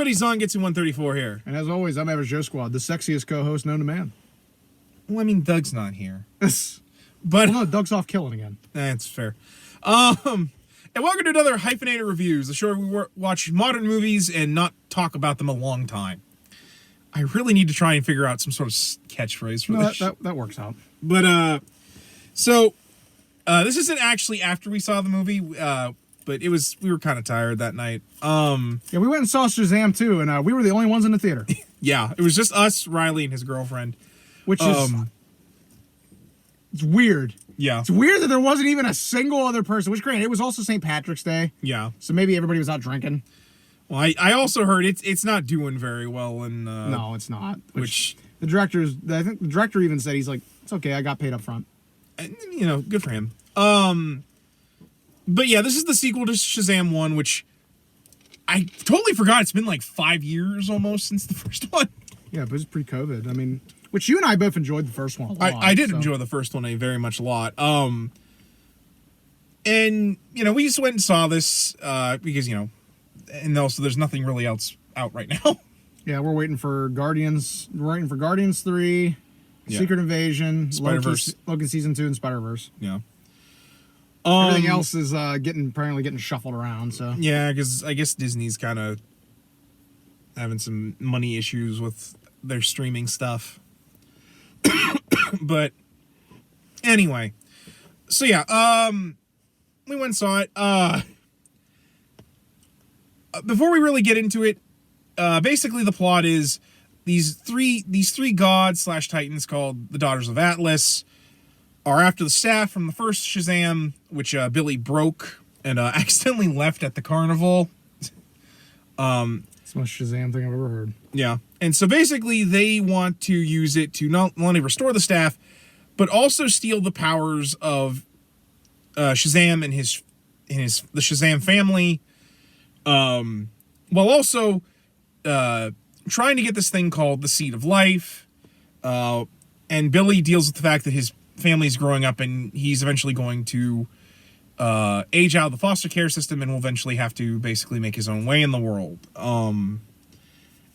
everybody's on Gets You 134 here. And as always, I'm Average Joe Squad, the sexiest co-host known to man. Well, I mean, Doug's not here. But well, no, Doug's off killing again. That's fair. And welcome to another Hyphenator Reviews, the show where we watch modern movies and not talk about them a long time. I really need to try and figure out some sort of catchphrase for this. That works out. But, this isn't actually after we saw the movie, but we were kind of tired that night. Yeah, we went and saw Shazam too, and we were the only ones in the theater. Yeah, it was just us, Riley, and his girlfriend. Which is... it's weird. Yeah. It's weird that there wasn't even a single other person, which, granted, it was also St. Patrick's Day. Yeah. So maybe everybody was out drinking. Well, I also heard it's not doing very well. No, it's not. Which I think the director even said, he's like, it's okay, I got paid up front. You know, good for him. But yeah, this is the sequel to Shazam 1, which I totally forgot. It's been like 5 years almost since the first one. Yeah, but it's pre-COVID. I mean, which you and I both enjoyed the first one a lot. I did enjoy the first one very much a lot. And, you know, we just went and saw this because, you know, and also there's nothing really else out right now. Yeah, we're waiting for Guardians. We're waiting for Guardians 3, Secret Invasion, Spider-Verse. Loki Season 2, and Spider-Verse. Yeah. Everything else is apparently getting shuffled around. So yeah, because I guess Disney's kind of having some money issues with their streaming stuff. But anyway, so yeah, we went and saw it. Before we really get into it, basically the plot is these three gods / titans called the Daughters of Atlas are after the staff from the first Shazam, which Billy broke and accidentally left at the carnival. It's the most Shazam thing I've ever heard. Yeah. And so basically they want to use it to not only restore the staff, but also steal the powers of Shazam and the Shazam family, while also trying to get this thing called the Seed of Life. And Billy deals with the fact that his family's growing up and he's eventually going to age out of the foster care system and will eventually have to basically make his own way in the world. And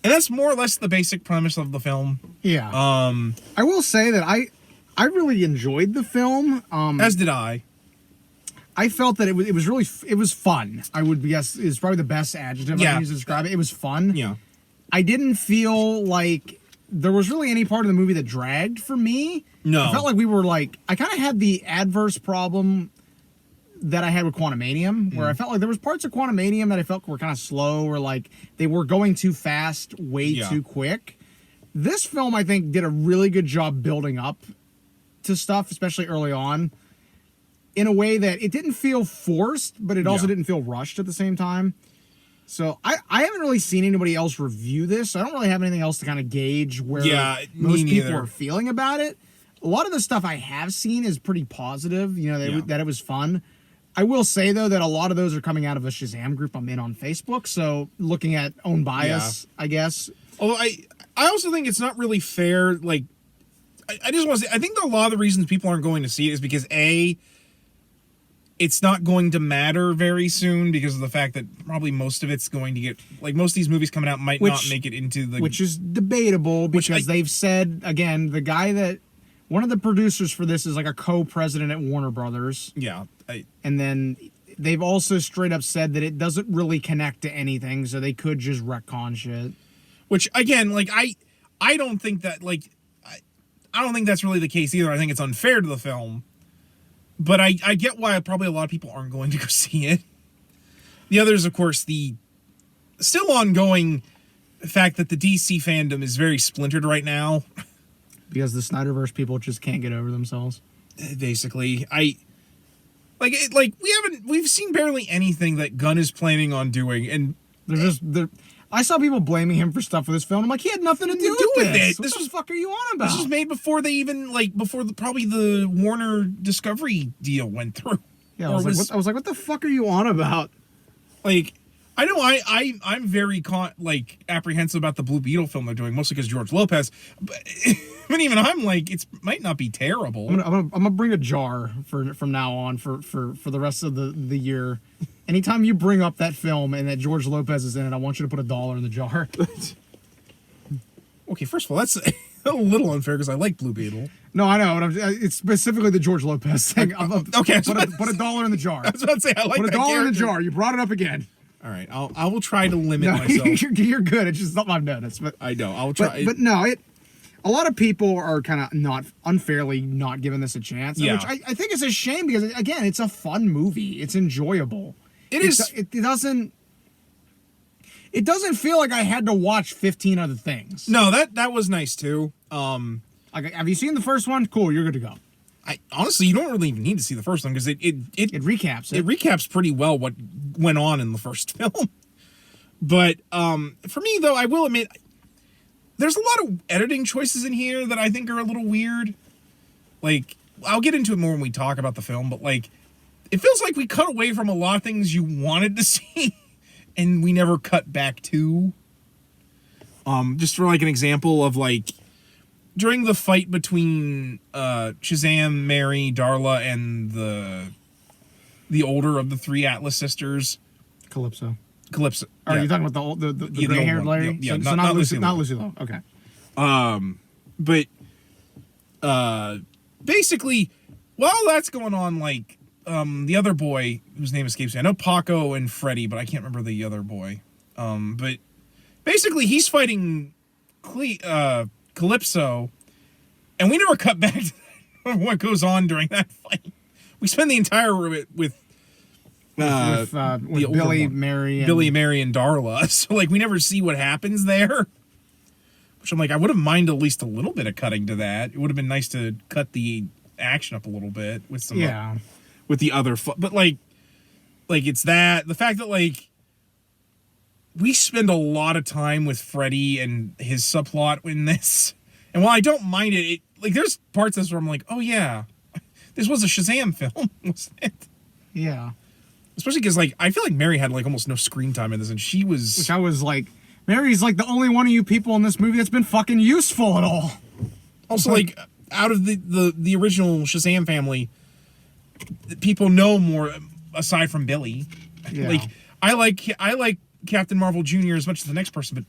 that's more or less the basic premise of the film. Yeah. I will say that I really enjoyed the film. As did I. I felt that it was fun. I would guess is probably the best adjective I can use to describe it. It was fun. Yeah. I didn't feel like there was really any part of the movie that dragged for me. No. I felt like we were like, I kind of had the adverse problem that I had with Quantumanium, where I felt like there was parts of Quantumanium that I felt were kind of slow, or like they were going too fast, way too quick. This film, I think, did a really good job building up to stuff, especially early on, in a way that it didn't feel forced, but it also didn't feel rushed at the same time. So I haven't really seen anybody else review this, so I don't really have anything else to kind of gauge where most people are feeling about it. A lot of the stuff I have seen is pretty positive, you know, that it was fun. I will say, though, that a lot of those are coming out of a Shazam group I'm in on Facebook, so looking at own bias, I guess. Although I also think it's not really fair, like, I just want to say, I think that a lot of the reasons people aren't going to see it is because, A, it's not going to matter very soon because of the fact that probably most of it's going to get, like, most of these movies coming out might not make it into the... Which is debatable because they've said, again, the guy that... One of the producers for this is like a co-president at Warner Brothers. Yeah. And then they've also straight up said that it doesn't really connect to anything, so they could just retcon shit. Which, again, like, I don't think that, like... I don't think that's really the case either. I think it's unfair to the film. But I get why probably a lot of people aren't going to go see it. The other is, of course, the still ongoing fact that the DC fandom is very splintered right now. Because the Snyderverse people just can't get over themselves. Basically, we've seen barely anything that Gunn is planning on doing, and I saw people blaming him for stuff with this film. I'm like, he had nothing to do with this. What the fuck are you on about? This was made before they even probably the Warner Discovery deal went through. Yeah, I was like, what the fuck are you on about? Like, I know I'm very apprehensive about the Blue Beetle film they're doing, mostly because George Lopez. But even I'm like, it might not be terrible. I'm gonna bring a jar from now on for the rest of the year. Anytime you bring up that film and that George Lopez is in it, I want you to put $1 in the jar. Okay, first of all, that's a little unfair because I like Blue Beetle. No, I know, but it's specifically the George Lopez thing. Okay, put $1 in the jar. I was about to say, I like put that $1 in the character. jar. You brought it up again. All right, I will try to limit myself. You're good. It's just something I've noticed. But I know I'll try. But no, a lot of people are kind of not unfairly not giving this a chance. Yeah. Which I think is a shame because again, it's a fun movie. It's enjoyable. It is. It doesn't feel like I had to watch 15 other things. No, that was nice too. Like, have you seen the first one? Cool, you're good to go. Honestly, you don't really even need to see the first one because it recaps it. It recaps pretty well what went on in the first film. But for me, though, I will admit, there's a lot of editing choices in here that I think are a little weird. Like, I'll get into it more when we talk about the film, but like, it feels like we cut away from a lot of things you wanted to see, and we never cut back to. Just for like an example of like, during the fight between Shazam, Mary, Darla, and the older of the three Atlas sisters, Calypso. Are you talking about the gray-haired Larry? Yeah, so not Lucy. Not Lucy Lowe. Okay. But basically, while that's going on, like the other boy whose name escapes me, I know Paco and Freddy, but I can't remember the other boy. But basically, he's fighting Calypso, and we never cut back to what goes on during that fight. We spend the entire with Billy, Mary, and Darla. So like we never see what happens there. Which I'm like, I would have minded at least a little bit of cutting to that. It would have been nice to cut the action up a little bit with some with the other but like it's that the fact that like we spend a lot of time with Freddy and his subplot in this. And while I don't mind it like there's parts of this where I'm like, oh yeah, this was a Shazam film, wasn't it? Yeah. Especially because, like, I feel like Mary had, like, almost no screen time in this, and she was... Which I was like, Mary's, like, the only one of you people in this movie that's been fucking useful at all. Also, like, out of the original Shazam family, people know more, aside from Billy. Yeah. Like, I like Captain Marvel Jr. as much as the next person, but...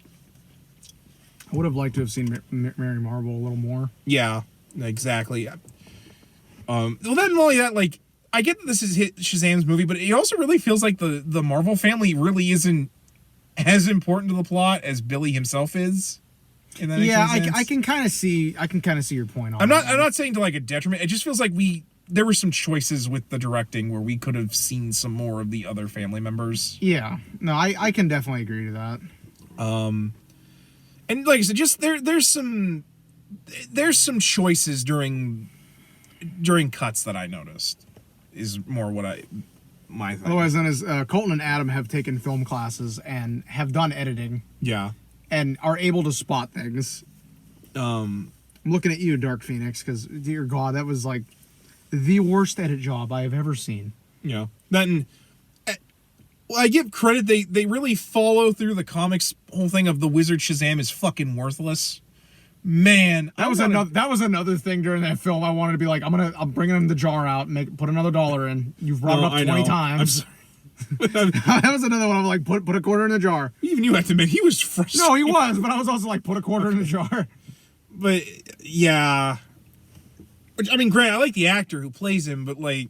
I would have liked to have seen Mary Marvel a little more. Yeah, exactly. Well, then, not only that, like... I get that this is Shazam's movie, but it also really feels like the Marvel family really isn't as important to the plot as Billy himself is. Yeah, I can kind of see your point on I'm not saying to like a detriment. It just feels like there were some choices with the directing where we could have seen some more of the other family members. Yeah. No, I can definitely agree to that. And like I said, just there's some choices during cuts that I noticed. Is more what my thing. Otherwise known as Colton and Adam have taken film classes and have done editing. Yeah. And are able to spot things. I'm looking at you, Dark Phoenix, because dear God, that was like the worst edit job I have ever seen. Yeah. Then, well, I give credit. They really follow through the comics whole thing of the Wizard Shazam is fucking worthless. Man, that was another thing during that film. I wanted to be like, I'm bringing the jar out, and put another $1 in. You've brought it up 20 times. I'm sorry. That was another one. I'm like, put a quarter in the jar. Even you have to admit he was frustrated. No, he was, but I was also like, put a quarter in the jar. But yeah, which I mean, granted, I like the actor who plays him, but like,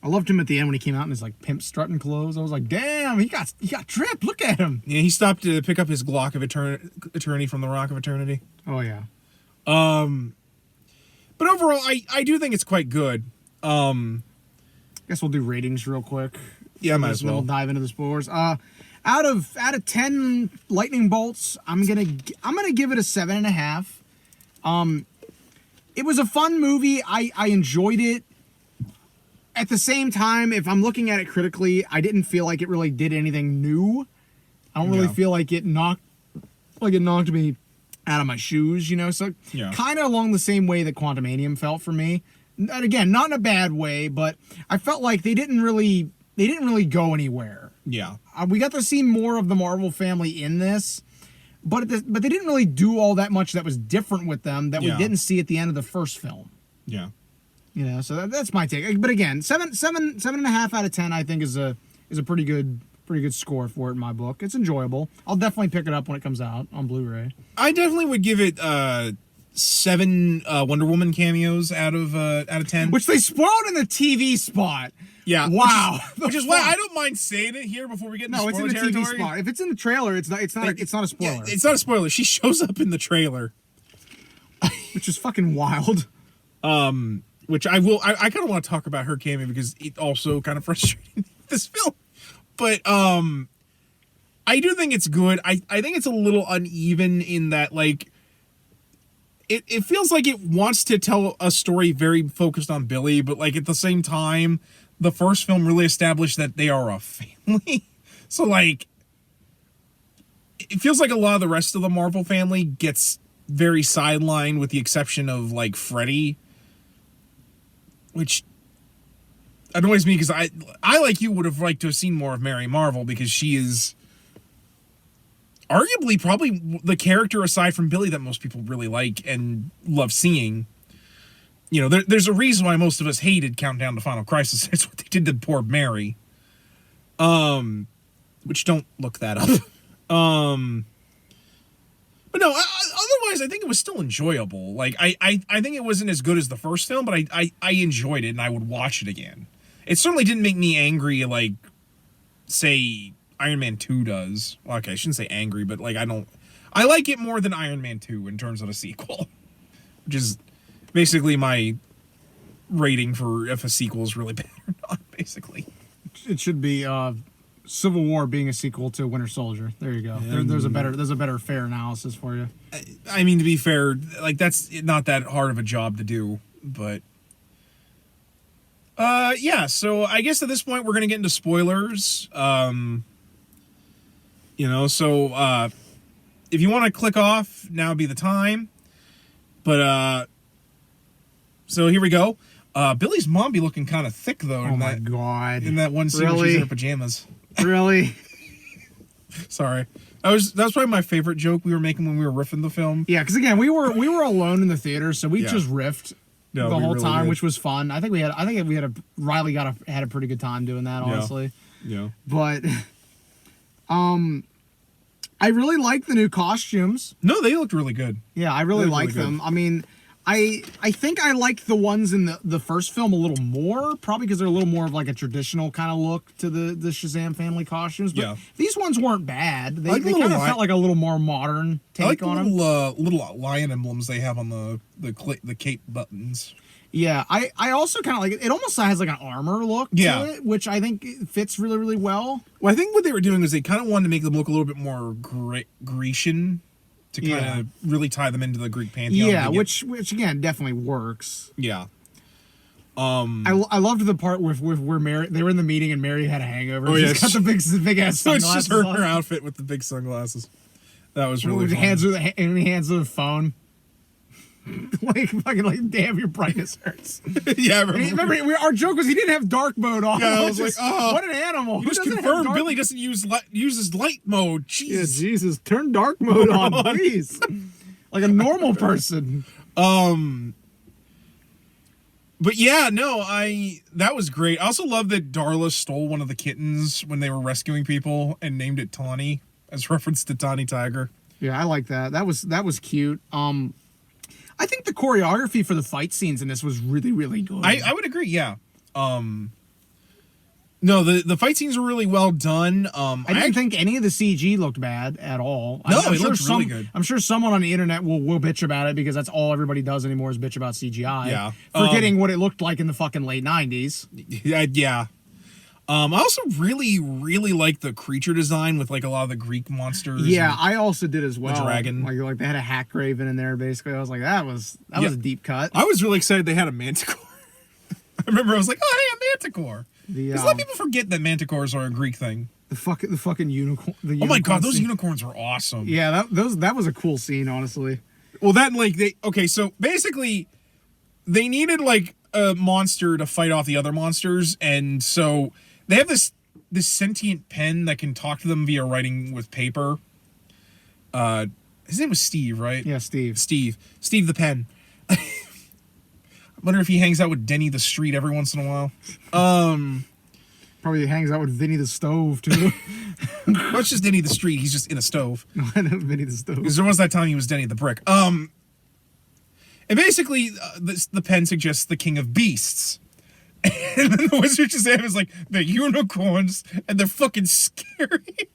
I loved him at the end when he came out in his like pimp strutting clothes. I was like, damn, he got tripped. Look at him. Yeah, he stopped to pick up his Glock of Eternity from the Rock of Eternity. Oh yeah. But overall, I do think it's quite good. Guess we'll do ratings real quick. Yeah, might as well. We'll dive into the spoilers. Out of 10 lightning bolts, I'm gonna give it a 7.5. It was a fun movie. I enjoyed it. At the same time, if I'm looking at it critically, I didn't feel like it really did anything new. I don't really feel like it knocked me out of my shoes, you know. So kind of along the same way that Quantumanium felt for me. And again, not in a bad way, but I felt like they didn't really go anywhere. Yeah. we got to see more of the Marvel family in this, but they didn't really do all that much that was different with them that we didn't see at the end of the first film. Yeah. You know, so that's my take. But again, 7.5 out of 10, I think is a pretty good score for it in my book. It's enjoyable. I'll definitely pick it up when it comes out on Blu-ray. I definitely would give it 7 Wonder Woman cameos out of 10. Which they spoiled in the TV spot. Yeah. Wow. Which is why I don't mind saying it here before we get into spoiler territory. No, it's in the TV spot. If it's in the trailer, it's not a spoiler. Yeah, it's not a spoiler. She shows up in the trailer. Which is fucking wild. Which I kind of want to talk about her cameo because it also kind of frustrated this film. But I do think it's good. I think it's a little uneven in that, like, it feels like it wants to tell a story very focused on Billy, but, like, at the same time, the first film really established that they are a family. So, like, it feels like a lot of the rest of the Marvel family gets very sidelined with the exception of, like, Freddy, which annoys me because I like you would have liked to have seen more of Mary Marvel because she is arguably probably the character aside from Billy that most people really like and love seeing. You know, there's a reason why most of us hated Countdown to Final Crisis. It's what they did to poor Mary. Which don't look that up. But no, otherwise I think it was still enjoyable. Like I think it wasn't as good as the first film, but I enjoyed it and I would watch it again. It certainly didn't make me angry like, say, Iron Man 2 does. Well, okay, I shouldn't say angry, but like I like it more than Iron Man 2 in terms of a sequel. Which is basically my rating for if a sequel is really bad or not, basically. It should be Civil War being a sequel to Winter Soldier. There you go. There's a better fair analysis for you. I mean, to be fair, like that's not that hard of a job to do, but yeah, so I guess at this point we're gonna get into spoilers. You know, so if you want to click off, now would be the time. But so here we go. Billy's mom be looking kind of thick though. Oh my god! In that one scene where she's in her pajamas. Really? Sorry. That was probably my favorite joke we were making when we were riffing the film. Yeah, because again, we were alone in the theater, so we just riffed the whole time, really, which was fun. I think Riley had a pretty good time doing that, honestly. Yeah. But I really like the new costumes. No, they looked really good. Yeah, I really like them. I mean, I think I liked the ones in the first film a little more, probably because they're a little more of like a traditional kind of look to the Shazam family costumes. But these ones weren't bad. They kind of felt like a little more modern take on them. Little lion emblems they have on the cape buttons. Yeah, I also kind of like it. It almost has like an armor look to it, which I think fits really, really well. Well, I think what they were doing is they kind of wanted to make them look a little bit more Grecian to kind of really tie them into the Greek pantheon. Yeah, which again definitely works. Yeah. I loved the part with where Mary, they were in the meeting and Mary had a hangover. Oh, she's got the big ass sunglasses. So it's just her outfit with the big sunglasses. That was really fun. Hands with the phone. like damn, your brightness hurts. Yeah, remember our joke was he didn't have dark mode on. Yeah, I was like, oh, what an animal. You just confirmed Billy doesn't uses light mode. Jeez. Yeah, Jesus, turn dark mode on, please. Like a normal person. But yeah, no, that was great. I also love that Darla stole one of the kittens when they were rescuing people and named it Tawny as reference to Tawny Tiger. Yeah, I like that. That was cute. I think the choreography for the fight scenes in this was really, really good. I would agree, yeah. No, the fight scenes were really well done. I didn't think any of the CG looked bad at all. No, it looked really good. I'm sure someone on the internet will bitch about it because that's all everybody does anymore is bitch about CGI. Yeah. Forgetting what it looked like in the fucking late 90s. Yeah. I also really, really like the creature design with like a lot of the Greek monsters. Yeah, I also did as well. The dragon. Like they had a hack raven in there basically. I was like, that was a deep cut. I was really excited they had a manticore. I remember I was like, oh hey, a manticore. Because a lot of people forget that manticores are a Greek thing. The fucking unicorn. Oh my god, those unicorns were awesome. Yeah, that was a cool scene, honestly. Well, so basically they needed like a monster to fight off the other monsters, and so they have this this sentient pen that can talk to them via writing with paper. His name was Steve, right? Yeah, Steve. Steve the pen. I wonder if he hangs out with Denny the street every once in a while. Probably hangs out with Vinny the stove too. Well, it's just Denny the street. He's just in a stove. No, I know Vinny the stove. Because there was that time he was Denny the brick. And basically, the pen suggests the king of beasts. And then the wizard Shazam is like, the unicorns, and they're fucking scary.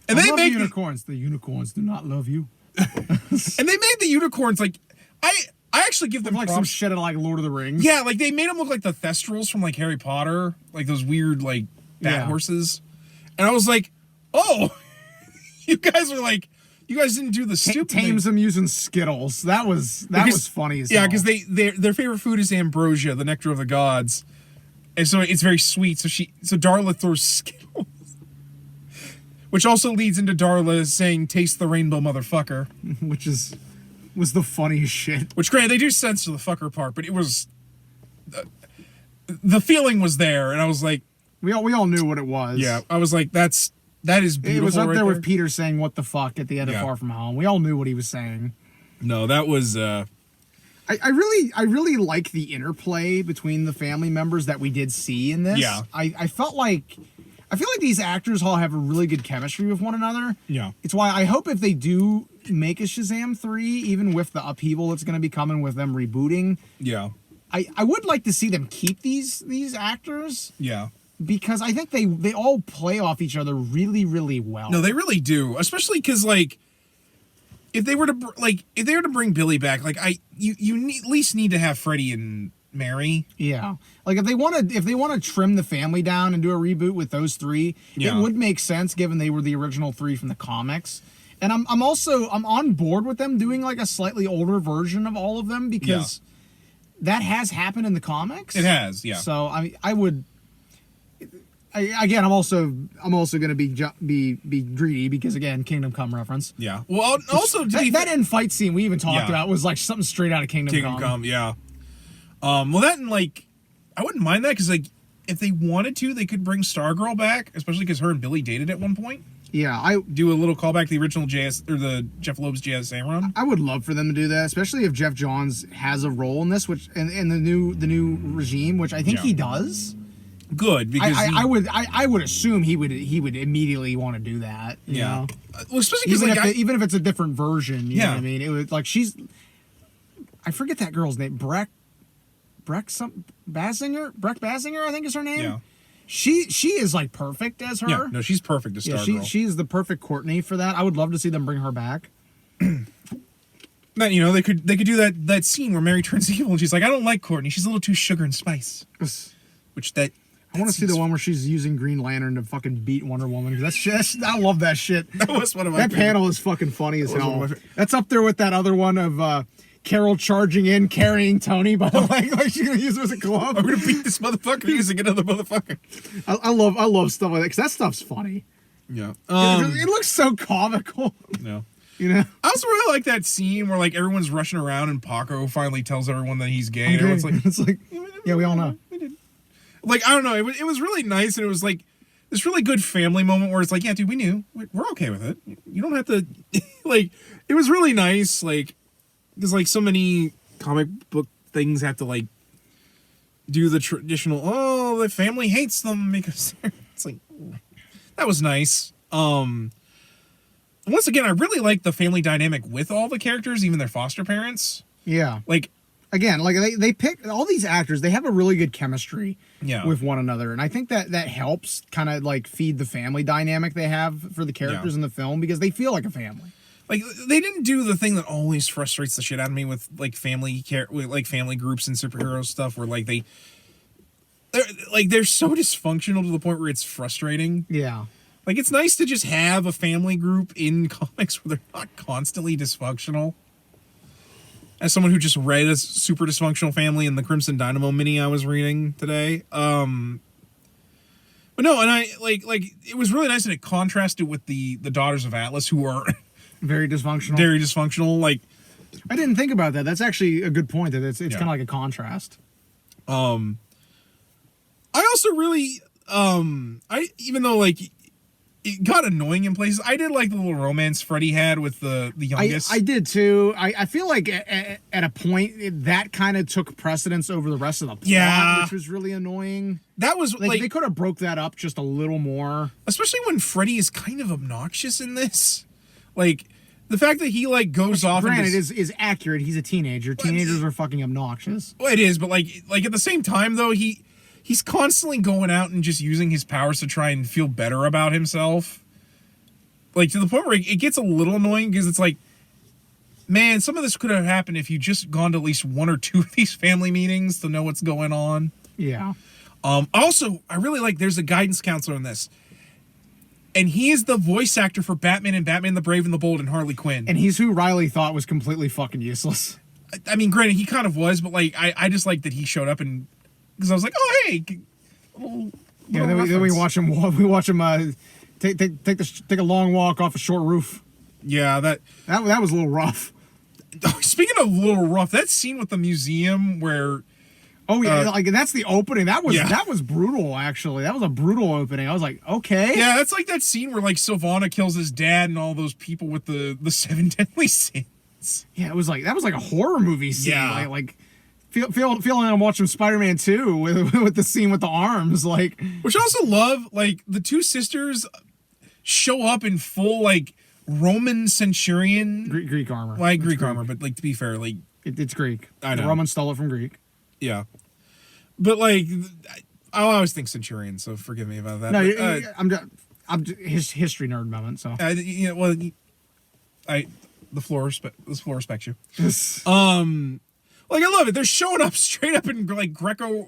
And I they love make unicorns. The unicorns do not love you. and they made the unicorns like I actually give them like props. some shit out of like Lord of the Rings. Yeah, like they made them look like the Thestrals from like Harry Potter, like those weird like bat horses. And I was like, oh, you guys didn't do the stupid tames them using Skittles. That was funny as yeah, hell. because their favorite food is ambrosia, the nectar of the gods, and so it's very sweet. So Darla throws Skittles, which also leads into Darla saying, "Taste the rainbow, motherfucker," which was the funniest shit. Which, granted, they do censor the fucker part, but it was the feeling was there, and I was like, we all knew what it was. Yeah, I was like, that is beautiful. It was up right there with Peter saying "What the fuck" at the end of Far From Home. We all knew what he was saying. No, that was. I really like the interplay between the family members that we did see in this. Yeah. I feel like these actors all have a really good chemistry with one another. Yeah. It's why I hope if they do make a Shazam 3, even with the upheaval that's going to be coming with them rebooting. Yeah. I would like to see them keep these actors. Yeah. Because I think they all play off each other really, really well. No, they really do. Especially because, like, if they were to bring Billy back, like you at least need to have Freddie and Mary. Yeah, like if they want to trim the family down and do a reboot with those three, it would make sense given they were the original three from the comics. And I'm on board with them doing like a slightly older version of all of them because that has happened in the comics. It has, yeah. So I would. I'm also going to be greedy because again, Kingdom Come reference. Yeah. Well, also that end fight scene we even talked about was like something straight out of Kingdom Come. Yeah. Well, that and like, I wouldn't mind that because like, if they wanted to, they could bring Stargirl back, especially because her and Billy dated at one point. Yeah, I do a little callback to the original the Jeff Loeb's JSA run. I would love for them to do that, especially if Jeff Johns has a role in this, which in the new regime, which I think he does. Good, because I would assume he would immediately want to do that. You know? Well, especially because even if it's a different version. You know what I mean? It was like I forget that girl's name. Breck Basinger, I think is her name. Yeah. She is like perfect as her. Yeah, no, she's perfect as Stargirl. She's the perfect Courtney for that. I would love to see them bring her back. That, you know, they could do that scene where Mary turns evil and she's like, I don't like Courtney. She's a little too sugar and spice. Which I want to see the one where she's using Green Lantern to fucking beat Wonder Woman. I love that shit. That was one of my That panel is fucking funny as hell. That's up there with that other one of Carol charging in, carrying Tony by the leg like she's gonna use it as a club. I'm gonna beat this motherfucker using another motherfucker. I love stuff like that because that stuff's funny. Yeah, it looks so comical. No, you know. I also really like that scene where like everyone's rushing around and Paco finally tells everyone that he's gay. And it's like, yeah, we all know. Like, I don't know, it was really nice, and it was like this really good family moment where it's like, yeah, dude, we knew, we're okay with it. You don't have to, like, it was really nice, like. Because, like, so many comic book things have to, like, do the traditional, the family hates them because it's like, that was nice. Once again, I really like the family dynamic with all the characters, even their foster parents. Yeah. Like, again, like, they pick all these actors, they have a really good chemistry with one another. And I think that helps kind of, like, feed the family dynamic they have for the characters in the film because they feel like a family. Like, they didn't do the thing that always frustrates the shit out of me with, like, family groups and superhero stuff where, like, they're so dysfunctional to the point where it's frustrating. Yeah. Like, it's nice to just have a family group in comics where they're not constantly dysfunctional. As someone who just read a super dysfunctional family in the Crimson Dynamo mini I was reading today. But no, and I, like, it was really nice and it contrasted with the Daughters of Atlas who are... Very dysfunctional. Very dysfunctional. Like, I didn't think about that. That's actually a good point. That it's kind of like a contrast. I also really I even though like it got annoying in places, I did like the little romance Freddy had with the youngest. I did too. I feel like at a point that kind of took precedence over the rest of the plot, which was really annoying. That was like they could have broke that up just a little more, especially when Freddy is kind of obnoxious in this. Like the fact that he like goes off. Granted, is accurate. He's a teenager. Teenagers are fucking obnoxious. Well, it is, but like at the same time though, he's constantly going out and just using his powers to try and feel better about himself. Like, to the point where it gets a little annoying because it's like, man, some of this could have happened if you just gone to at least one or two of these family meetings to know what's going on. Yeah. Also, I really like, there's a guidance counselor in this. And he is the voice actor for Batman and Batman the Brave and the Bold and Harley Quinn. And he's who Riley thought was completely fucking useless. I mean, granted, he kind of was, but like, I just like that he showed up and, because I was like, oh, hey. Then we watch him take a long walk off a short roof. Yeah, that was a little rough. Speaking of a little rough, that scene with the museum where like that's the opening. That was brutal, actually. That was a brutal opening. I was like, okay. Yeah, that's like that scene where like Sylvana kills his dad and all those people with the 7 deadly sins. Yeah, that was like a horror movie scene. Yeah. Like feeling I'm watching Spider-Man 2 with the scene with the arms, like. Which I also love, like the two sisters show up in full like Roman centurion Greek armor. Like Greek armor, but like to be fair, like it's Greek. I know. The Romans stole it from Greek. Yeah, but like I always think centurion, so forgive me about that. No, but, I'm his history nerd moment. So the floor respects you. Like I love it. They're showing up straight up in like Greco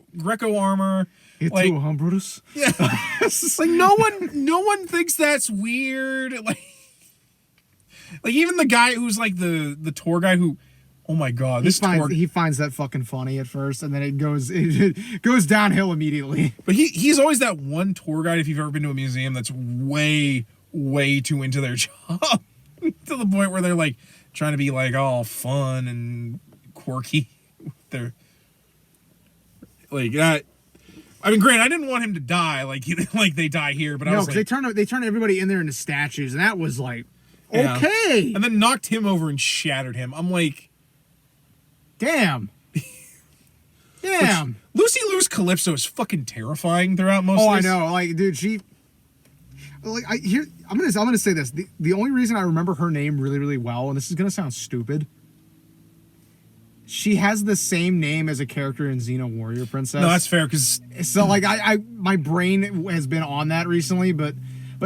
armor. You like, too, huh, Brutus? Yeah. Like no one thinks that's weird. Like even the guy who's like the tour guy who, oh my god, he finds that fucking funny at first, and then it goes downhill immediately. But he's always that one tour guide if you've ever been to a museum that's way too into their job to the point where they're like trying to be like all fun and quirky. They're like that. I mean, granted, I didn't want him to die like they die here, but I was like, they turn everybody in there into statues, and that was like, okay. And then knocked him over and shattered him. I'm like, damn. Lucy Liu's Calypso is fucking terrifying throughout most of this. I know. Like, dude, I'm gonna say this. The only reason I remember her name really, really well, and this is gonna sound stupid, she has the same name as a character in Xena Warrior Princess. No, that's fair, because so like my brain has been on that recently, but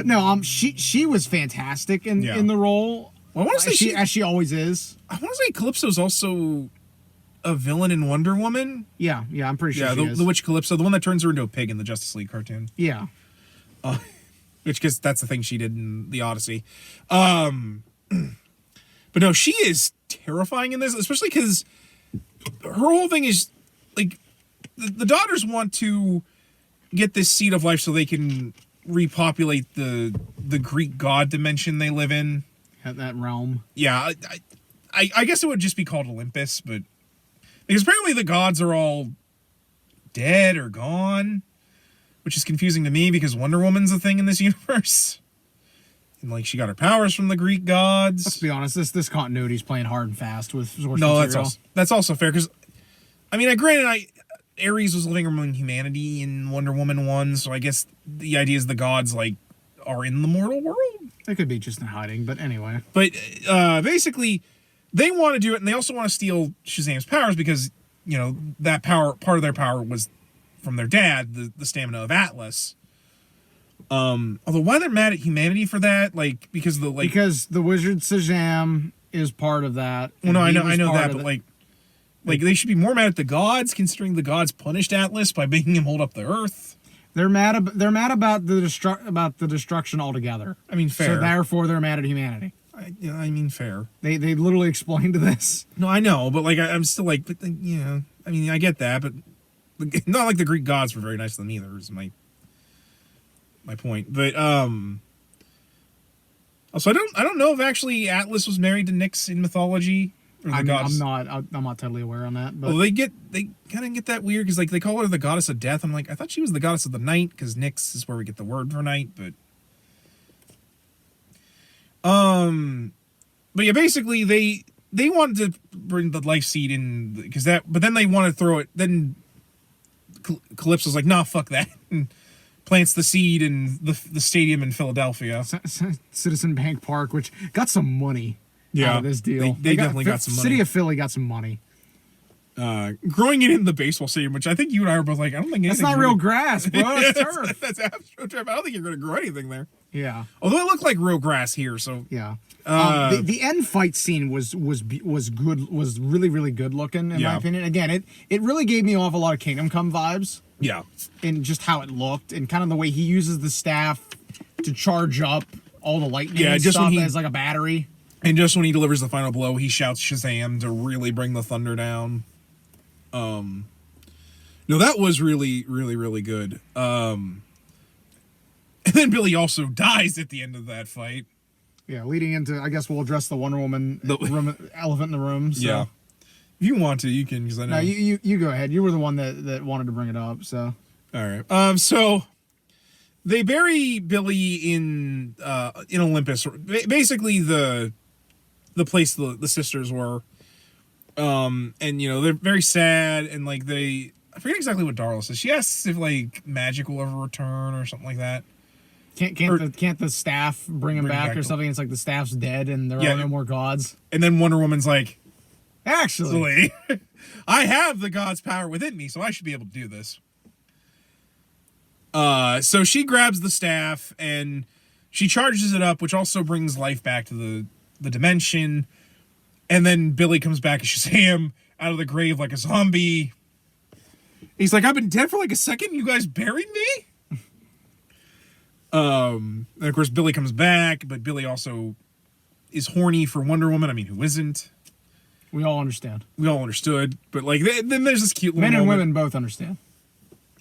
no, she was fantastic in the role. Well, I want to say as she always is. I want to say Calypso's also a villain in Wonder Woman. Yeah, I'm pretty sure. Yeah, the witch Calypso, the one that turns her into a pig in the Justice League cartoon. Yeah. Which, because that's the thing she did in the Odyssey. But no, she is terrifying in this, especially because her whole thing is like the daughters want to get this seed of life so they can repopulate the Greek god dimension they live in. That realm. Yeah, I guess it would just be called Olympus, but because apparently the gods are all dead or gone, which is confusing to me because Wonder Woman's a thing in this universe. And like she got her powers from the Greek gods. Let's be honest, this continuity's playing hard and fast with source material. That's also fair because I mean, granted, Ares was living among humanity in Wonder Woman 1, so I guess the idea is the gods like are in the mortal world. They could be just in hiding, but anyway. But basically, they want to do it, and they also want to steal Shazam's powers because that part of their power was from their dad, the stamina of Atlas. Although why they're mad at humanity for that, like because the wizard Shazam is part of that. Well, no, I know that, but like they should be more mad at the gods, considering the gods punished Atlas by making him hold up the earth. They're mad about the destruction altogether. I mean, fair. So therefore, they're mad at humanity. I mean, fair. They literally explained this. No, I know, but like I'm still like, but I mean, I get that, but not like the Greek gods were very nice to them either. Is my point. But also I don't know if actually Atlas was married to Nyx in mythology. Or the I'm goddess. not totally aware on that. But Well, they kind of get that weird because like they call her the goddess of death. I'm like, I thought she was the goddess of the night because Nyx is where we get the word for night. But yeah, basically they wanted to bring the life seed in because but then they want to throw it. Then Calypso's like, nah, fuck that, and plants the seed in the stadium in Philadelphia, Citizen Bank Park, which got some money. Out of this deal. They definitely got some money. City of Philly got some money. Growing it in the baseball stadium, which I think you and I were both like, I don't think that's not real grass, bro. It's turf. That's astroturf. I don't think you're going to grow anything there. Yeah. Although it looked like real grass here, so yeah. The end fight scene was good, was really really good looking in my opinion. Again, it really gave me off a lot of Kingdom Come vibes. Yeah. In just how it looked and kind of the way he uses the staff to charge up all the lightning and just stuff when as like a battery. And just when he delivers the final blow, he shouts Shazam to really bring the thunder down. No, that was really, really, really good. And then Billy also dies at the end of that fight. Yeah, leading into, I guess we'll address the Wonder Woman elephant in the room. So. Yeah. If you want to, you can, because I know. No, you go ahead. You were the one that wanted to bring it up, so. All right. So they bury Billy in Olympus, basically the place the sisters were. And they're very sad, and like I forget exactly what Darla says. She asks if like magic will ever return or something like that. Can't the staff bring him back or something? It's like the staff's dead and there are no more gods. And then Wonder Woman's like, actually, I have the god's power within me, so I should be able to do this. So she grabs the staff and she charges it up, which also brings life back to the dimension. And then Billy comes back as Shazam out of the grave like a zombie. He's like, I've been dead for like a second. You guys buried me? And of course, Billy comes back, but Billy also is horny for Wonder Woman. I mean, who isn't? We all understand. We all understood. But like, then there's this cute little men and moment. women both understand.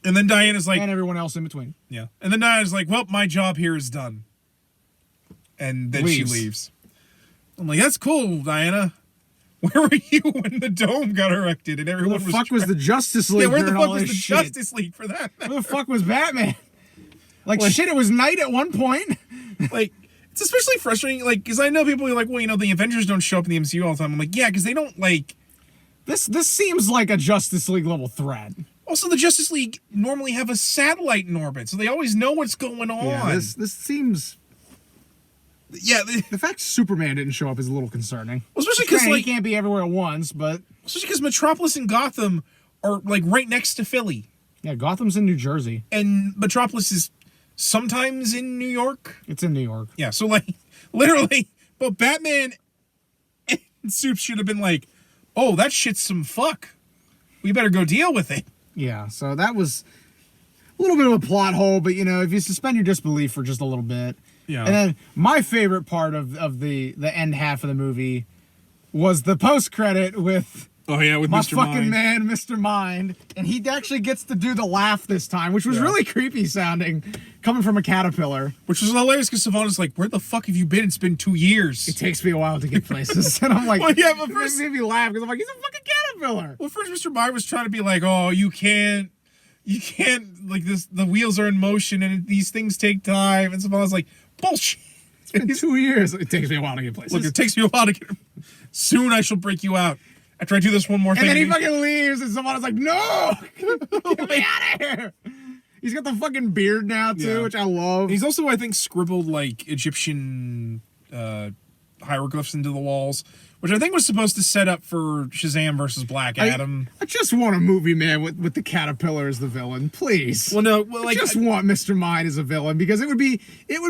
And then Diana's like, and everyone else in between. Yeah. And then Diana's like, well, my job here is done. And then she leaves. I'm like, that's cool, Diana. Where were you when the dome got erected and everyone was... Where the fuck was the Justice League? Yeah, where the fuck was the Justice League for that? Where the fuck was Batman? Like shit, it was night at one point. Like, it's especially frustrating, like, because I know people are like, well, the Avengers don't show up in the MCU all the time. I'm like, yeah, because they don't, like... This seems like a Justice League level threat. Also, the Justice League normally have a satellite in orbit, so they always know what's going on. Yeah, this seems... Yeah, the fact Superman didn't show up is a little concerning. Well, especially because he can't be everywhere at once, but especially because Metropolis and Gotham are like right next to Philly. Yeah, Gotham's in New Jersey, and Metropolis is sometimes in New York. It's in New York. Yeah, so like literally, but Batman and Soup should have been like, "Oh, that shit's some fuck. We better go deal with it." Yeah, so that was a little bit of a plot hole, but if you suspend your disbelief for just a little bit. Yeah. And then my favorite part of the end half of the movie was the post credit with with my Mr. fucking Mind. man, Mr. Mind, and he actually gets to do the laugh this time, which was really creepy sounding, coming from a caterpillar. Which was hilarious because Savannah's like, "Where the fuck have you been? It's been 2 years." It takes me a while to get places, and I'm like, well, yeah, but first it made me laugh because I'm like, he's a fucking caterpillar. Well, first Mr. Mind was trying to be like, "Oh, you can't like this. The wheels are in motion, and these things take time." And Savannah's like, "Bullshit. It's been 2 years. It takes me a while to get places. Look, it takes me a while to get... Soon I shall break you out. After I do this one more thing." And then he fucking leaves, and someone's like, "No! Get me out of here!" He's got the fucking beard now, too, which I love. He's also, I think, scribbled, like, Egyptian hieroglyphs into the walls, which I think was supposed to set up for Shazam versus Black Adam. I just want a movie, man, with the caterpillar as the villain, please. Well, no, well, like... I just want Mr. Mind as a villain, because it would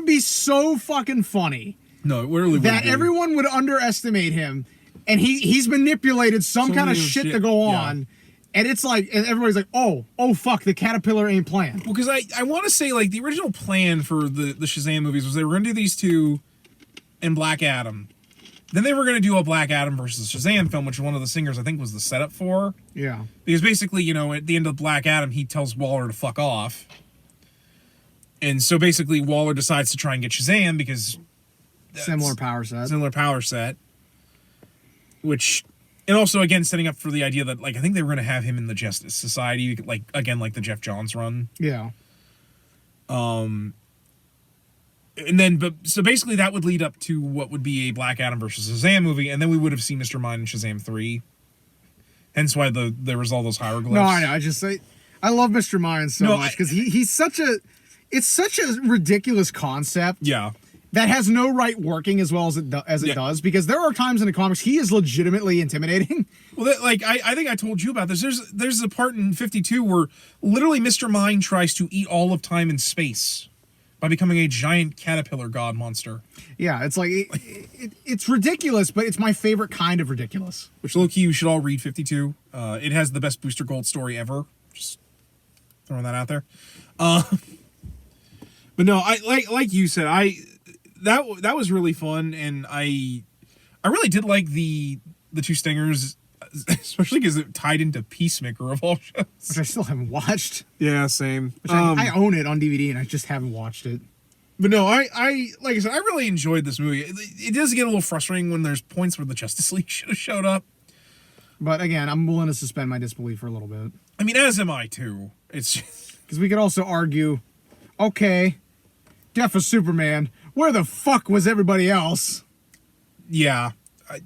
be so fucking funny. No, it really would that everyone would underestimate him, and he's manipulated some kind of shit to go on, and it's like, and everybody's like, oh fuck, the caterpillar ain't playing. Well, because I want to say, like, the original plan for the Shazam movies was they were going to do these two and Black Adam. Then they were going to do a Black Adam versus Shazam film, which one of the singers I think was the setup for. Yeah. Because basically, at the end of Black Adam, he tells Waller to fuck off. And so basically, Waller decides to try and get Shazam because... Similar power set. Which And also, again, setting up for the idea that, like, I think they were going to have him in the Justice Society, like, again, like the Jeff Johns run. Yeah. And then, so basically that would lead up to what would be a Black Adam versus Shazam movie, and then we would have seen Mr. Mind in Shazam 3. Hence why there was all those hieroglyphs. No, I know. I love Mr. Mind so much because he's such a... It's such a ridiculous concept. Yeah. That has no right working as well as it does, because there are times in the comics he is legitimately intimidating. Well, I think I told you about this. There's a part in 52 where literally Mr. Mind tries to eat all of time and space by becoming a giant caterpillar god monster. Yeah, it's like it's ridiculous, but it's my favorite kind of ridiculous. Which, low-key, you should all read 52. It has the best Booster Gold story ever. Just throwing that out there. But no, I like you said, that was really fun, and I really did like the two Stingers, especially because it tied into Peacemaker of all shows, which I still haven't watched. Yeah, same. Which I own it on DVD, and I just haven't watched it. But no, I like I said, I really enjoyed this movie. It does get a little frustrating when there's points where the Justice League should have showed up. But again, I'm willing to suspend my disbelief for a little bit. I mean, as am I too. It's because we could also argue, okay, Death of Superman, where the fuck was everybody else? Yeah. At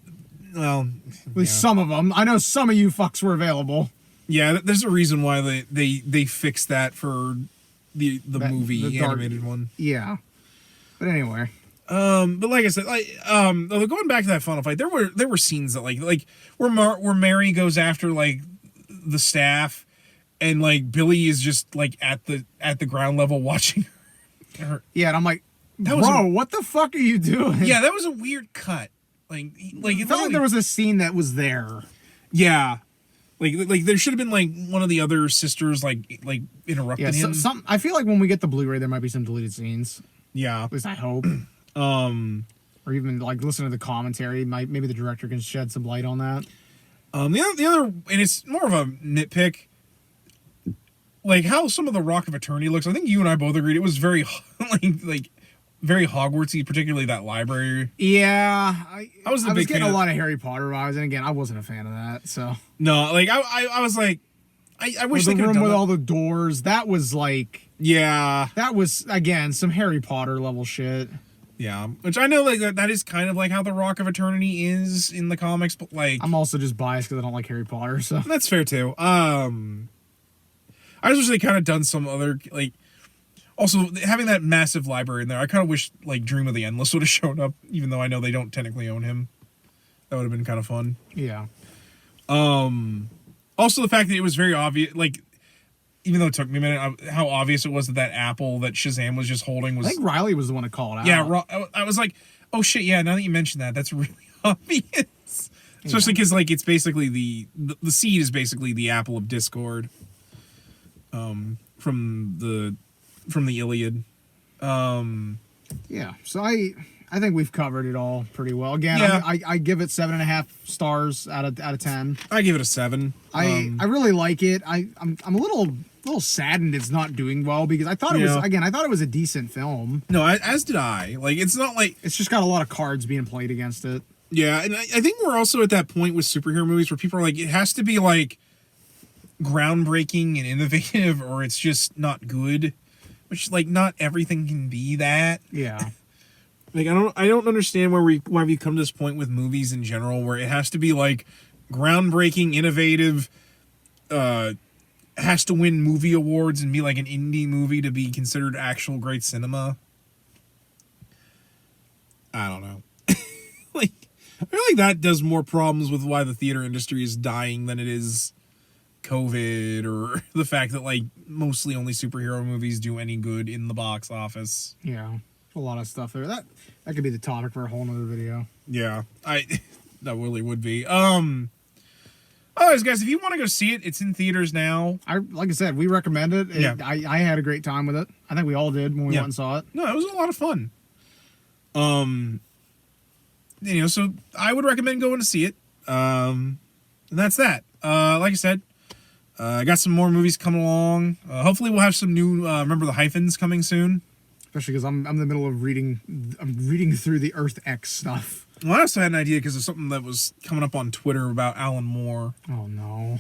least some of them. I know some of you fucks were available. Yeah, there's a reason why they fixed that for the movie, the animated one. Yeah. But anyway. But like I said, going back to that final fight, there were scenes that like where Mary goes after like the staff, and like Billy is just like at the ground level watching her. Yeah, and I'm like, bro, what the fuck are you doing? Yeah, that was a weird cut. It felt like there was a scene that was there. Yeah, like there should have been like one of the other sisters like interrupting him. I feel like when we get the Blu-ray, there might be some deleted scenes. Yeah, at least I hope. Or even like listen to the commentary. Maybe the director can shed some light on that. The other, and it's more of a nitpick. Like how some of the Rock of Eternity looks. I think you and I both agreed it was very like very Hogwartsy, particularly that library. Yeah, I was getting a lot of Harry Potter vibes, and again, I wasn't a fan of that. So no, like I was like, I wish they could have done with that. all the doors. That was like, yeah, that was again some Harry Potter level shit. Yeah, which I know like that is kind of like how the Rock of Eternity is in the comics, but like I'm also just biased because I don't like Harry Potter, so that's fair too. I just wish they kind of done some other like. Also, having that massive library in there, I kind of wish like Dream of the Endless would have shown up, even though I know they don't technically own him. That would have been kind of fun. Yeah. Also, the fact that it was very obvious, like, even though it took me a minute, how obvious it was that apple that Shazam was just holding was. I think Riley was the one to call it out. Yeah, I was like, oh shit, yeah. Now that you mention that, that's really obvious. Especially because like it's basically the seed is basically the apple of discord. From the Iliad. Yeah, so I think we've covered it all pretty well. Again, yeah. I give it 7.5 stars out of 10. I give it a 7. I really like it. I'm a little saddened it's not doing well because I thought it was a decent film. No, as did I. Like it's not like it's just got a lot of cards being played against it. Yeah, and I think we're also at that point with superhero movies where people are like, it has to be like groundbreaking and innovative or it's just not good. Which like not everything can be that. Yeah. Like I don't understand why we come to this point with movies in general where it has to be like groundbreaking, innovative, has to win movie awards and be like an indie movie to be considered actual great cinema. I don't know. Like I feel like that does more problems with why the theater industry is dying than it is COVID or the fact that like mostly only superhero movies do any good in the box office. Yeah, a lot of stuff there. That could be the topic for a whole nother video. Yeah, that really would be. Otherwise, guys, if you want to go see it, it's in theaters now. Like I said, we recommend it. Yeah. I had a great time with it. I think we all did when we went and saw it. No, it was a lot of fun. So I would recommend going to see it. And that's that. Like I said, I got some more movies coming along. Hopefully we'll have some new, remember the Hyphens coming soon. Especially because I'm in the middle of reading through the Earth X stuff. Well, I also had an idea because of something that was coming up on Twitter about Alan Moore. Oh, no.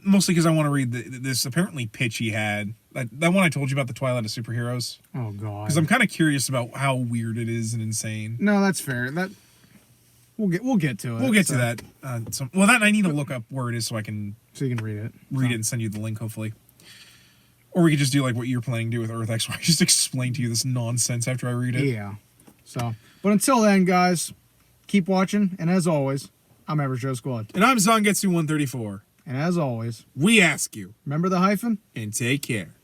Mostly because I want to read this apparently pitch he had. That one I told you about, the Twilight of Superheroes. Oh, God. Because I'm kind of curious about how weird it is and insane. No, that's fair. We'll get to it. We'll get to that. That I need to look up where it is so I can... So you can read it. Read it and send you the link, hopefully. Or we could just do like what you're planning to do with Earth X, where I just explain to you this nonsense after I read it. Yeah. So, but until then, guys, keep watching. And as always, I'm Average Joe Squad. And I'm Zangetsu134. And as always, we ask you, remember the hyphen? and take care.